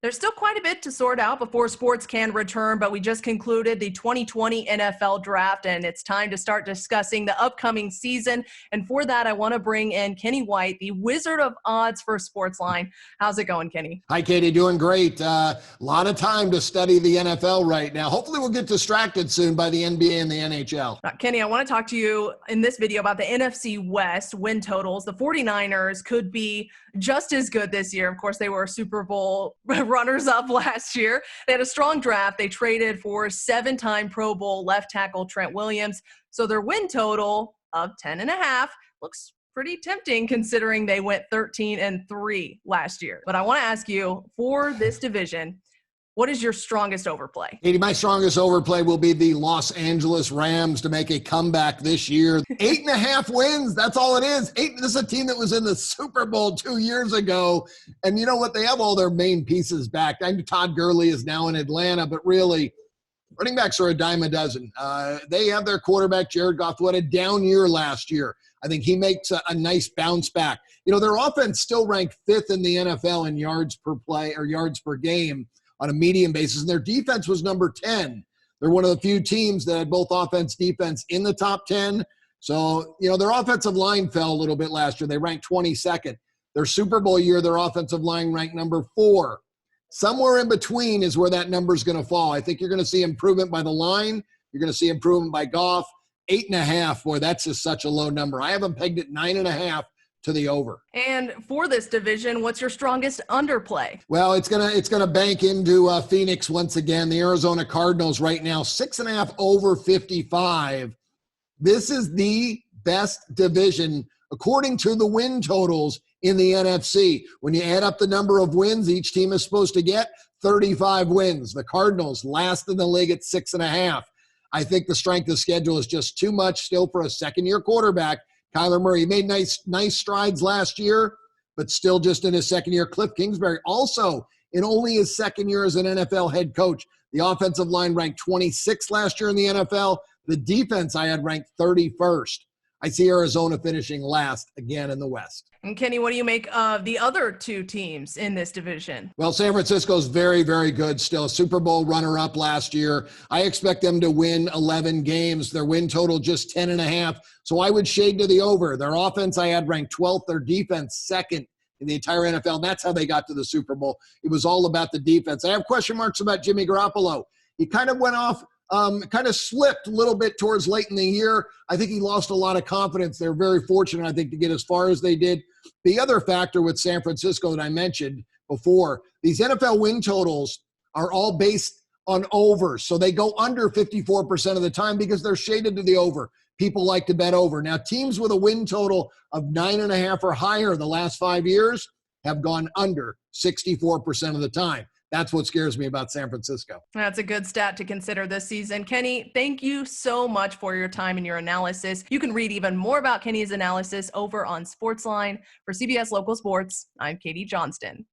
There's still quite a bit to sort out before sports can return, but we just concluded the 2020 NFL draft, and it's time to start discussing the upcoming season. And for that, I want to bring in Kenny White, the Wizard of Odds for SportsLine. How's it going, Kenny? Hi, Katie. Doing great. A lot of time to study the NFL right now. Hopefully we'll get distracted soon by the NBA and the NHL. Kenny, I want to talk to you in this video about the NFC West win totals. The 49ers could be just as good this year. Of course, they were Super Bowl runners-up last year. They had a strong draft. They traded for 7-time Pro Bowl left tackle Trent Williams. So their win total of 10.5 looks pretty tempting considering they went 13-3 last year. But I want to ask you, for this division, what is your strongest overplay? Katie, my strongest overplay will be the Los Angeles Rams to make a comeback this year. 8.5 wins. That's all it is. This is a team that was in the Super Bowl 2 years ago. And you know what? They have all their main pieces back. I know Todd Gurley is now in Atlanta, but really, running backs are a dime a dozen. They have their quarterback, Jared Goff, who had a down year last year. I think he makes a nice bounce back. You know, their offense still ranked 5th in the NFL in yards per play or yards per game on a median basis, and their defense was number 10. They're one of the few teams that had both offense, defense in the top 10. So, you know, their offensive line fell a little bit last year. They ranked 22nd. Their Super Bowl year, their offensive line ranked number 4. Somewhere in between is where that number is going to fall. I think you're going to see improvement by the line. You're going to see improvement by Goff. 8.5, boy, that's just such a low number. I have them pegged at 9.5 to the over. And for this division, what's your strongest underplay? Well, it's gonna bank into Phoenix once again. The Arizona Cardinals right now 6.5 over 55. This is the best division according to the win totals in the NFC. When you add up the number of wins each team is supposed to get, 35 wins. The Cardinals last in the league at 6.5. I think the strength of schedule is just too much still for a second-year quarterback. Kyler Murray made nice strides last year, but still just in his second year. Cliff Kingsbury also in only his second year as an NFL head coach. The offensive line ranked 26th last year in the NFL. The defense I had ranked 31st. I see Arizona finishing last again in the West. And Kenny, what do you make of the other two teams in this division? Well, San Francisco's very, very good still. Super Bowl runner-up last year. I expect them to win 11 games. Their win total just 10.5. So I would shade to the over. Their offense I had ranked 12th. Their defense 2nd in the entire NFL. That's how they got to the Super Bowl. It was all about the defense. I have question marks about Jimmy Garoppolo. He kind of went off, kind of slipped a little bit towards late in the year. I think he lost a lot of confidence. They're very fortunate, I think, to get as far as they did. The other factor with San Francisco that I mentioned before, these NFL win totals are all based on overs. So they go under 54% of the time because they're shaded to the over. People like to bet over. Now, teams with a win total of 9.5 or higher the last 5 years have gone under 64% of the time. That's what scares me about San Francisco. That's a good stat to consider this season. Kenny, thank you so much for your time and your analysis. You can read even more about Kenny's analysis over on SportsLine. For CBS Local Sports, I'm Katie Johnston.